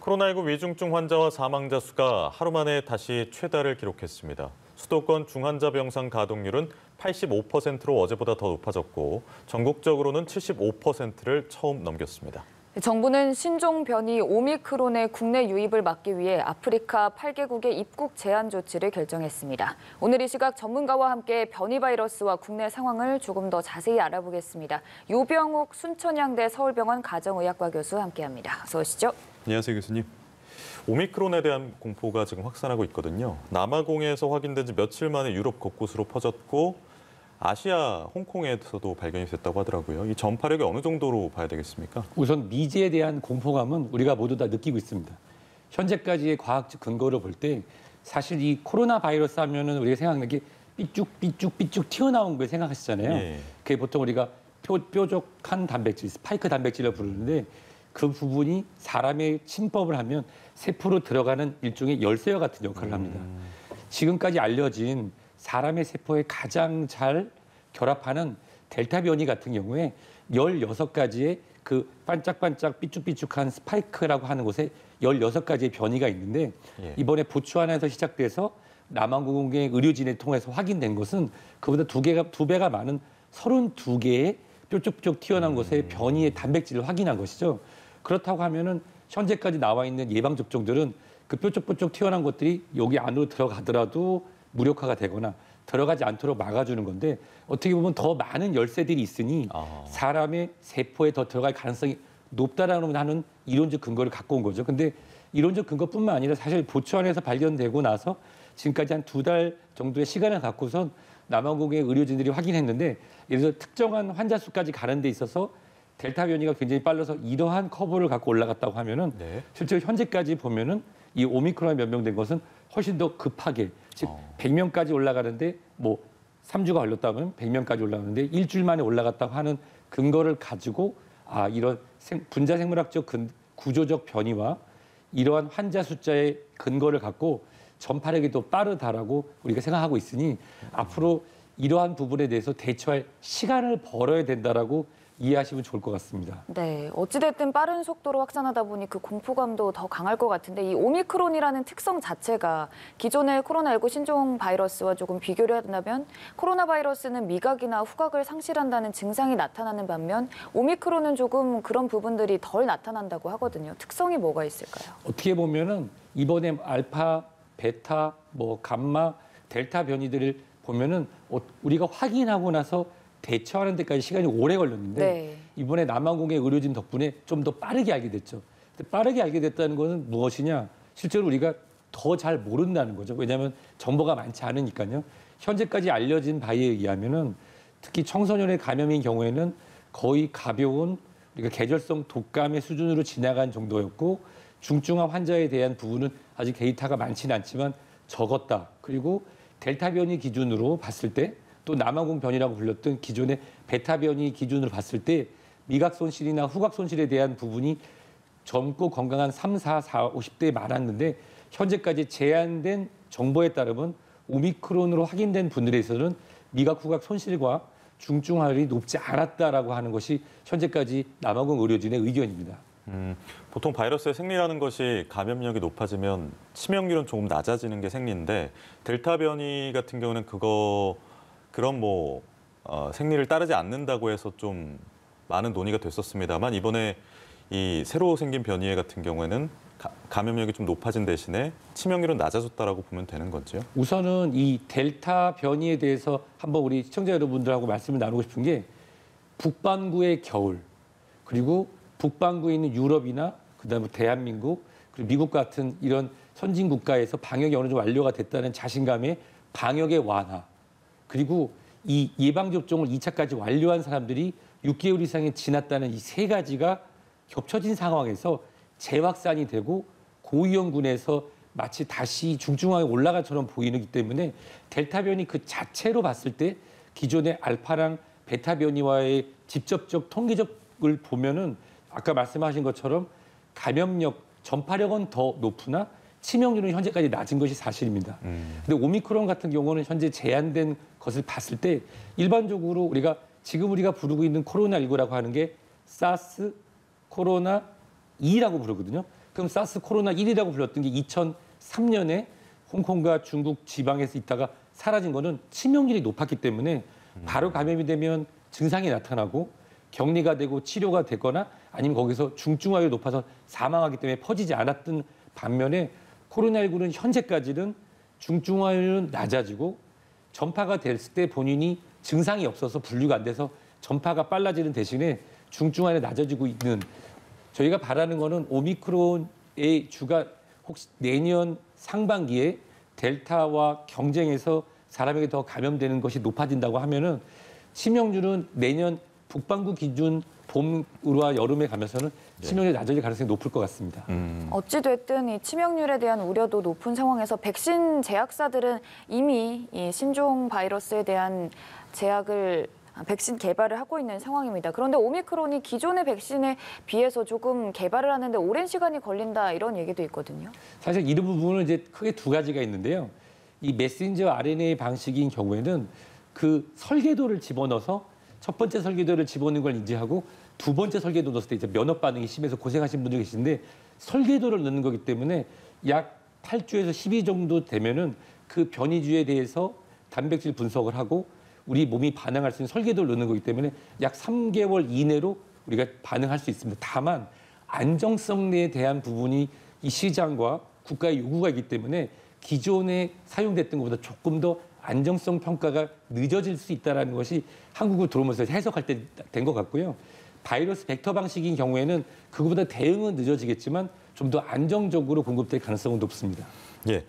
코로나19 위중증 환자와 사망자 수가 하루 만에 다시 최다를 기록했습니다. 수도권 중환자 병상 가동률은 85%로 어제보다 더 높아졌고 전국적으로는 75%를 처음 넘겼습니다. 정부는 신종 변이 오미크론의 국내 유입을 막기 위해 아프리카 8개국의 입국 제한 조치를 결정했습니다. 오늘 이 시각 전문가와 함께 변이 바이러스와 국내 상황을 조금 더 자세히 알아보겠습니다. 요병욱 순천향대 서울병원 가정의학과 교수 함께합니다. 어서 오시죠. 안녕하세요, 교수님. 오미크론에 대한 공포가 지금 확산하고 있거든요. 남아공에서 확인된 지 며칠 만에 유럽 곳곳으로 퍼졌고 아시아, 홍콩에서도 발견이 됐다고 하더라고요. 이 전파력이 어느 정도로 봐야 되겠습니까? 우선 미지에 대한 공포감은 우리가 모두 다 느끼고 있습니다. 현재까지의 과학적 근거를 볼 때 사실 이 코로나 바이러스 하면은 우리가 생각하는 게 삐쭉 튀어나온 걸 생각하시잖아요. 예. 그게 보통 우리가 뾰족한 단백질, 스파이크 단백질을 부르는데 그 부분이 사람의 침법을 하면 세포로 들어가는 일종의 열쇠와 같은 역할을 합니다. 지금까지 알려진 사람의 세포에 가장 잘 결합하는 델타 변이 같은 경우에 16가지의 그 반짝반짝 삐쭉삐쭉한 스파이크라고 하는 곳에 16가지의 변이가 있는데 이번에 보츠와나에서 시작돼서 남아공의 의료진을 통해서 확인된 것은 그보다 두 배가 많은 32개의 뾰족뾰족 튀어나온 곳에 변이의 단백질을 확인한 것이죠. 그렇다고 하면은 현재까지 나와 있는 예방접종들은 그 뾰족뾰족 튀어나온 것들이 여기 안으로 들어가더라도 무력화가 되거나 들어가지 않도록 막아주는 건데 어떻게 보면 더 많은 열쇠들이 있으니 사람의 세포에 더 들어갈 가능성이 높다라는 하는 이론적 근거를 갖고 온 거죠. 근데 이론적 근거뿐만 아니라 사실 보츠와나에서 발견되고 나서 지금까지 한 2달 정도의 시간을 갖고선 남아공의 의료진들이 확인했는데 예를 들어 특정한 환자 수까지 가는 데 있어서 델타 변이가 굉장히 빨라서 이러한 커브를 갖고 올라갔다고 하면은 실제로 현재까지 보면은 이 오미크론에 변명된 것은 훨씬 더 급하게 즉 100명까지 올라가는데 뭐 3주가 걸렸다면 100명까지 올라가는데 일주일 만에 올라갔다고 하는 근거를 가지고 이런 분자 생물학적 구조적 변이와 이러한 환자 숫자의 근거를 갖고 전파력이 더 빠르다라고 우리가 생각하고 있으니 앞으로 이러한 부분에 대해서 대처할 시간을 벌어야 된다라고 이해하시면 좋을 것 같습니다. 네, 어찌됐든 빠른 속도로 확산하다 보니 그 공포감도 더 강할 것 같은데 이 오미크론이라는 특성 자체가 기존의 코로나19 신종 바이러스와 조금 비교를 한다면 코로나 바이러스는 미각이나 후각을 상실한다는 증상이 나타나는 반면 오미크론은 조금 그런 부분들이 덜 나타난다고 하거든요. 특성이 뭐가 있을까요? 어떻게 보면은 이번에 알파, 베타, 감마, 델타 변이들을 보면은 우리가 확인하고 나서 대처하는 데까지 시간이 오래 걸렸는데 이번에 남아공의 의료진 덕분에 좀 더 빠르게 알게 됐죠. 빠르게 알게 됐다는 것은 무엇이냐? 실제로 우리가 더 잘 모른다는 거죠. 왜냐하면 정보가 많지 않으니까요. 현재까지 알려진 바에 의하면은 특히 청소년의 감염인 경우에는 거의 가벼운 우리가 계절성 독감의 수준으로 지나간 정도였고 중증화 환자에 대한 부분은 아직 데이터가 많지는 않지만 적었다. 그리고 델타 변이 기준으로 봤을 때 또 남아공 변이라고 불렸던 기존의 베타 변이 기준으로 봤을 때 미각 손실이나 후각 손실에 대한 부분이 젊고 건강한 3, 4, 50대에 많았는데 현재까지 제한된 정보에 따르면 오미크론으로 확인된 분들에서는 미각 후각 손실과 중증화율이 높지 않았다라고 하는 것이 현재까지 남아공 의료진의 의견입니다. 보통 바이러스의 생리라는 것이 감염력이 높아지면 치명률은 조금 낮아지는 게 생리인데 델타 변이 같은 경우는 그런 생리를 따르지 않는다고 해서 좀 많은 논의가 됐었습니다만 이번에 이 새로 생긴 변이 같은 경우에는 감염력이 좀 높아진 대신에 치명률은 낮아졌다라고 보면 되는 거죠. 우선은 이 델타 변이에 대해서 한번 우리 시청자 여러분들하고 말씀을 나누고 싶은 게 북반구의 겨울 그리고 북반구에 있는 유럽이나 그다음에 대한민국 그리고 미국 같은 이런 선진 국가에서 방역이 어느 정도 완료가 됐다는 자신감에 방역의 완화 그리고 이 예방접종을 2차까지 완료한 사람들이 6개월 이상이 지났다는 이 세 가지가 겹쳐진 상황에서 재확산이 되고 고위험군에서 마치 다시 중증화에 올라간 처럼 보이기 때문에 델타 변이 그 자체로 봤을 때 기존의 알파랑 베타 변이와의 직접적 통계적을 보면은 아까 말씀하신 것처럼 감염력, 전파력은 더 높으나 치명률은 현재까지 낮은 것이 사실입니다. 근데 오미크론 같은 경우는 현재 제한된 것을 봤을 때 일반적으로 지금 우리가 부르고 있는 코로나19라고 하는 게 사스, 코로나, 2라고 부르거든요. 그럼 사스 코로나 1이라고 불렀던 게 2003년에 홍콩과 중국 지방에서 있다가 사라진 거는 치명률이 높았기 때문에 바로 감염이 되면 증상이 나타나고 격리가 되고 치료가 되거나 아니면 거기서 중증화율이 높아서 사망하기 때문에 퍼지지 않았던 반면에 코로나19는 현재까지는 중증화율은 낮아지고 전파가 됐을 때 본인이 증상이 없어서 분류가 안 돼서 전파가 빨라지는 대신에 중증화율이 낮아지고 있는 저희가 바라는 거는 오미크론의 주가 혹시 내년 상반기에 델타와 경쟁해서 사람에게 더 감염되는 것이 높아진다고 하면은 치명률은 내년 북반구 기준 봄과 여름에 가면서는 치명률이 낮아질 가능성이 높을 것 같습니다. 어찌됐든 이 치명률에 대한 우려도 높은 상황에서 백신 제약사들은 이미 이 신종 바이러스에 대한 백신 개발을 하고 있는 상황입니다. 그런데 오미크론이 기존의 백신에 비해서 조금 개발을 하는데 오랜 시간이 걸린다 이런 얘기도 있거든요. 사실 이 부분은 이제 크게 두 가지가 있는데요. 이 메신저 RNA 방식인 경우에는 그 설계도를 집어넣어서 첫 번째 설계도를 집어넣는 걸 인지하고 두 번째 설계도 넣었을 때 이제 면역 반응이 심해서 고생하신 분들이 계신데 설계도를 넣는 거기 때문에 약 8주에서 10일 정도 되면은 그 변이주에 대해서 단백질 분석을 하고 우리 몸이 반응할 수 있는 설계도를 넣는 거기 때문에 약 3개월 이내로 우리가 반응할 수 있습니다. 다만 안정성에 대한 부분이 이 시장과 국가의 요구가 있기 때문에 기존에 사용됐던 것보다 조금 더 안정성 평가가 늦어질 수 있다는 것이 한국으로 들어오면서 해석할 때 된 것 같고요. 바이러스 벡터 방식인 경우에는 그거보다 대응은 늦어지겠지만 좀 더 안정적으로 공급될 가능성은 높습니다. 예.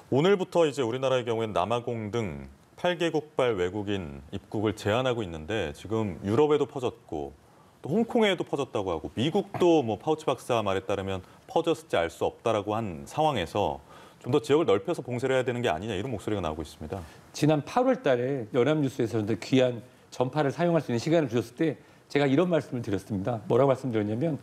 오늘부터 이제 우리나라의 경우에는 남아공 등 8개국발 외국인 입국을 제한하고 있는데 지금 유럽에도 퍼졌고 또 홍콩에도 퍼졌다고 하고 미국도 뭐 파우치 박사 말에 따르면 퍼졌을지 알 수 없다라고 한 상황에서 좀 더 지역을 넓혀서 봉쇄를 해야 되는 게 아니냐 이런 목소리가 나오고 있습니다. 지난 8월 달에 연합뉴스에서 귀한 전파를 사용할 수 있는 시간을 주셨을 때 제가 이런 말씀을 드렸습니다. 뭐라고 말씀드렸냐면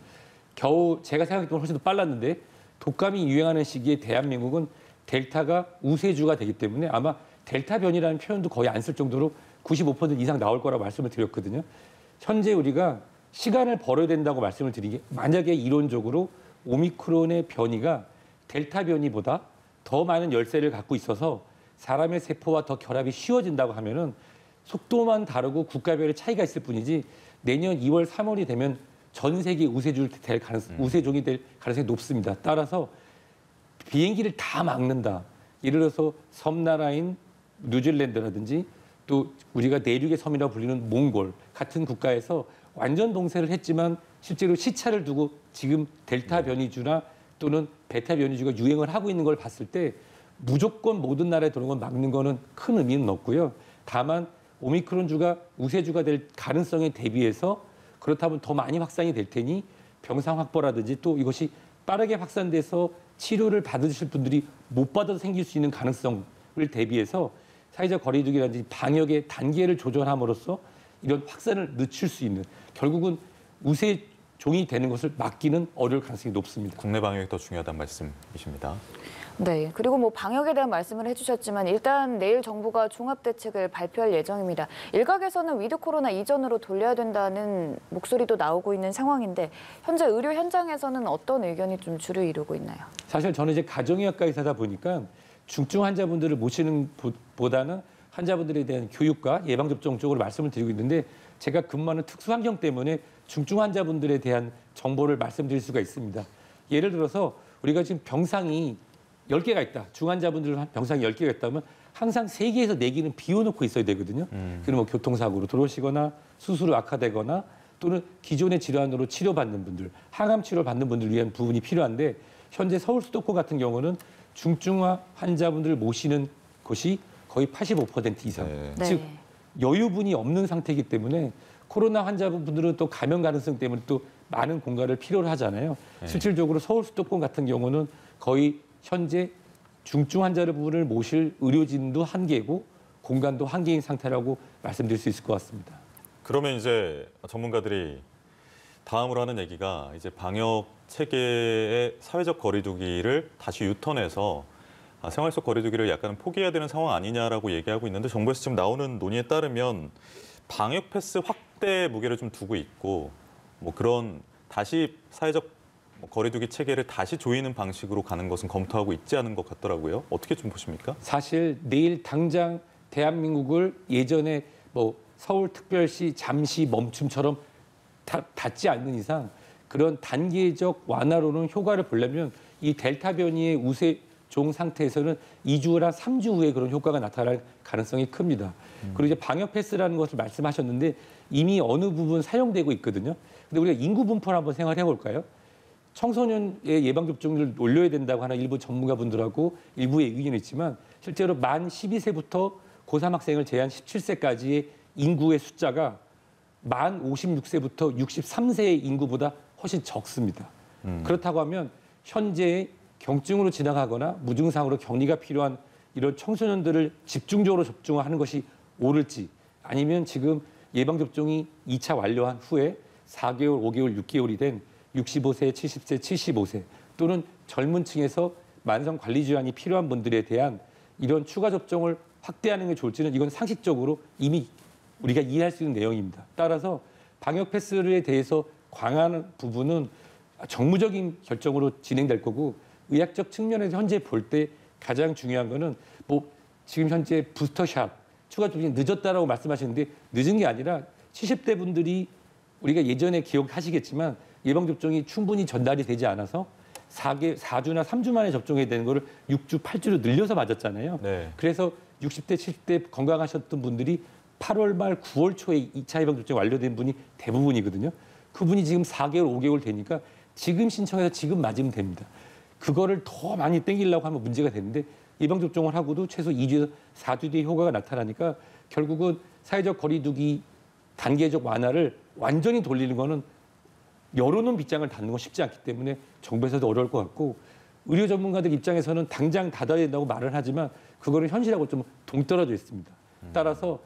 겨우 제가 생각했던 훨씬 더 빨랐는데 독감이 유행하는 시기에 대한민국은 델타가 우세주가 되기 때문에 아마 델타 변이라는 표현도 거의 안 쓸 정도로 95% 이상 나올 거라고 말씀을 드렸거든요. 현재 우리가 시간을 벌어야 된다고 말씀을 드린 게 만약에 이론적으로 오미크론의 변이가 델타 변이보다 더 많은 열쇠를 갖고 있어서 사람의 세포와 더 결합이 쉬워진다고 하면은 속도만 다르고 국가별의 차이가 있을 뿐이지 내년 2월, 3월이 되면 전 세계 우세종이 될 가능성이 높습니다. 따라서 비행기를 다 막는다. 예를 들어서 섬나라인 뉴질랜드라든지 또 우리가 내륙의 섬이라고 불리는 몽골 같은 국가에서 완전 봉쇄를 했지만 실제로 시차를 두고 지금 델타 변이주나 또는 베타 변이주가 유행을 하고 있는 걸 봤을 때 무조건 모든 나라에 들어오는 걸 막는 거는 큰 의미는 없고요. 다만 오미크론주가 우세주가 될 가능성에 대비해서 그렇다면 더 많이 확산이 될 테니 병상 확보라든지 또 이것이 빠르게 확산돼서 치료를 받으실 분들이 못 받아서 생길 수 있는 가능성을 대비해서 사회적 거리두기라든지 방역의 단계를 조절함으로써 이런 확산을 늦출 수 있는 결국은 우세종이 되는 것을 막기는 어려울 가능성이 높습니다. 국내 방역이 더 중요하다는 말씀이십니다. 네, 그리고 뭐 방역에 대한 말씀을 해주셨지만 일단 내일 정부가 종합대책을 발표할 예정입니다. 일각에서는 위드 코로나 이전으로 돌려야 된다는 목소리도 나오고 있는 상황인데 현재 의료 현장에서는 어떤 의견이 좀 주를 이루고 있나요? 사실 저는 이제 가정의학과 의사다 보니까 중증 환자분들을 모시는 보다는 환자분들에 대한 교육과 예방접종 쪽으로 말씀을 드리고 있는데 제가 근무하는 특수환경 때문에 중증 환자분들에 대한 정보를 말씀드릴 수가 있습니다. 예를 들어서 우리가 지금 병상이 10개가 있다. 중환자분들 병상이 10개가 있다면 항상 3개에서 4개는 비워놓고 있어야 되거든요. 그리고 뭐 교통사고로 들어오시거나 수술을 악화되거나 또는 기존의 질환으로 치료받는 분들, 항암 치료를 받는 분들을 위한 부분이 필요한데 현재 서울 수도권 같은 경우는 중증화 환자분들을 모시는 곳이 거의 85% 이상. 네. 즉 여유분이 없는 상태이기 때문에 코로나 환자분들은 또 감염 가능성 때문에 또 많은 공간을 필요로 하잖아요. 네. 실질적으로 서울 수도권 같은 경우는 거의 현재 중증 환자분을 모실 의료진도 한계고 공간도 한계인 상태라고 말씀드릴 수 있을 것 같습니다. 그러면 이제 전문가들이 다음으로 하는 얘기가 이제 방역 체계의 사회적 거리두기를 다시 유턴해서 생활 속 거리두기를 약간 포기해야 되는 상황 아니냐라고 얘기하고 있는데 정부에서 지금 나오는 논의에 따르면 방역 패스 확대 무게를 좀 두고 있고 뭐 그런 다시 사회적 거리두기 체계를 다시 조이는 방식으로 가는 것은 검토하고 있지 않은 것 같더라고요. 어떻게 좀 보십니까? 사실 내일 당장 대한민국을 예전에 뭐 서울특별시 잠시 멈춤처럼 닫지 않는 이상 그런 단계적 완화로는 효과를 보려면 이 델타 변이의 우세종 상태에서는 2주나 3주 후에 그런 효과가 나타날 가능성이 큽니다. 그리고 이제 방역 패스라는 것을 말씀하셨는데 이미 어느 부분 사용되고 있거든요. 근데 우리가 인구 분포를 한번 생각해 볼까요? 청소년의 예방접종률을 올려야 된다고 하는 일부 전문가분들하고 일부의 의견이 있지만 실제로 만 12세부터 고3 학생을 제한 17세까지의 인구의 숫자가 만 56세부터 63세의 인구보다 훨씬 적습니다. 그렇다고 하면 현재 경증으로 지나가거나 무증상으로 격리가 필요한 이런 청소년들을 집중적으로 접종하는 것이 옳을지 아니면 지금 예방접종이 2차 완료한 후에 4개월, 5개월, 6개월이 된 65세, 70세, 75세 또는 젊은 층에서 만성관리질환이 필요한 분들에 대한 이런 추가 접종을 확대하는 게 좋을지는 이건 상식적으로 이미 우리가 이해할 수 있는 내용입니다. 따라서 방역 패스에 대해서 강화하는 부분은 정무적인 결정으로 진행될 거고 의학적 측면에서 현재 볼 때 가장 중요한 거는 뭐 지금 현재 부스터샷 추가 접종이 늦었다라고 말씀하시는데 늦은 게 아니라 70대 분들이 우리가 예전에 기억하시겠지만 예방접종이 충분히 전달이 되지 않아서 4주나 3주 만에 접종해야 되는 거를 6주, 8주로 늘려서 맞았잖아요. 네. 그래서 60대, 70대 건강하셨던 분들이 8월 말 9월 초에 2차 예방접종 완료된 분이 대부분이거든요. 그분이 지금 4개월, 5개월 되니까 지금 신청해서 지금 맞으면 됩니다. 그거를 더 많이 땡기려고 하면 문제가 되는데 예방접종을 하고도 최소 2주에서 4주 뒤에 효과가 나타나니까 결국은 사회적 거리두기 단계적 완화를 완전히 돌리는 거는 여론은 빗장을 닫는 건 쉽지 않기 때문에 정부에서도 어려울 것 같고 의료 전문가들 입장에서는 당장 닫아야 된다고 말을 하지만 그거는 현실하고 좀 동떨어져 있습니다. 따라서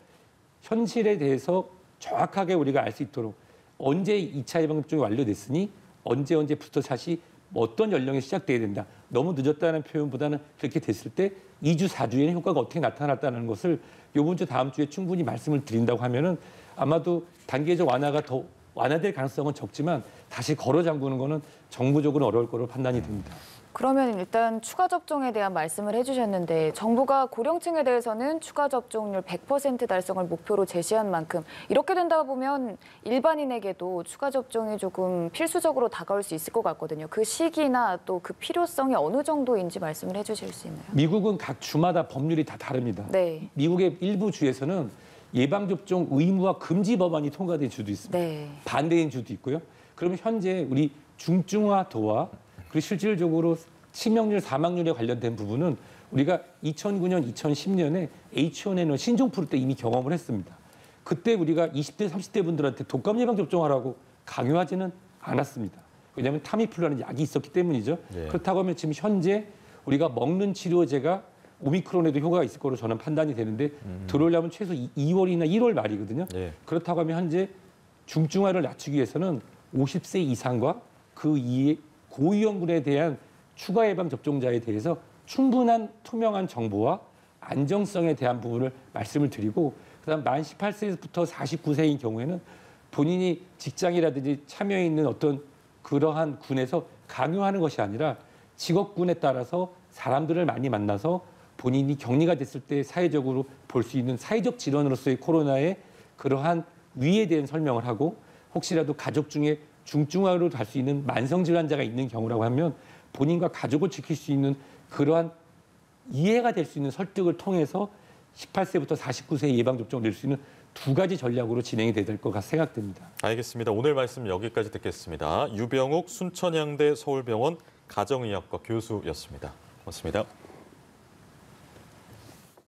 현실에 대해서 정확하게 우리가 알 수 있도록 언제 2차 예방접종이 완료됐으니 언제 부스터샷이 어떤 연령에 시작돼야 된다. 너무 늦었다는 표현보다는 그렇게 됐을 때 2주, 4주에는 효과가 어떻게 나타났다는 것을 이번 주, 다음 주에 충분히 말씀을 드린다고 하면은 아마도 단계적 완화가 더 완화될 가능성은 적지만 다시 걸어 잠그는 거는 정부적으로 어려울 거로 판단이 됩니다. 그러면 일단 추가 접종에 대한 말씀을 해주셨는데 정부가 고령층에 대해서는 추가 접종률 100% 달성을 목표로 제시한 만큼 이렇게 된다 보면 일반인에게도 추가 접종이 조금 필수적으로 다가올 수 있을 것 같거든요. 그 시기나 또 그 필요성이 어느 정도인지 말씀을 해주실 수 있나요? 미국은 각 주마다 법률이 다 다릅니다. 네. 미국의 일부 주에서는 예방접종 의무화 금지 법안이 통과된 주도 있습니다. 네. 반대인 주도 있고요. 그러면 현재 우리 중증화도와 그리고 실질적으로 치명률, 사망률에 관련된 부분은 우리가 2009년, 2010년에 H1N1 신종플루 때 이미 경험을 했습니다. 그때 우리가 20대, 30대 분들한테 독감 예방 접종하라고 강요하지는 않았습니다. 왜냐하면 타미플루라는 약이 있었기 때문이죠. 네. 그렇다고 하면 지금 현재 우리가 먹는 치료제가 오미크론에도 효과가 있을 거로 저는 판단이 되는데 들어오려면 최소 2월이나 1월 말이거든요. 네. 그렇다고 하면 현재 중증화를 낮추기 위해서는 50세 이상과 그 이의 고위험군에 대한 추가 예방 접종자에 대해서 충분한 투명한 정보와 안정성에 대한 부분을 말씀을 드리고 그다음 만 18세부터 49세인 경우에는 본인이 직장이라든지 참여해 있는 어떤 그러한 군에서 강요하는 것이 아니라 직업군에 따라서 사람들을 많이 만나서 본인이 격리가 됐을 때 사회적으로 볼 수 있는 사회적 질환으로서의 코로나의 그러한 위에 대한 설명을 하고 혹시라도 가족 중에 중증화로 갈 수 있는 만성질환자가 있는 경우라고 하면 본인과 가족을 지킬 수 있는 그러한 이해가 될 수 있는 설득을 통해서 18세부터 49세 예방접종을 낼 수 있는 두 가지 전략으로 진행이 돼야 될 것 생각됩니다. 알겠습니다. 오늘 말씀 여기까지 듣겠습니다. 유병욱 순천향대 서울병원 가정의학과 교수였습니다. 고맙습니다.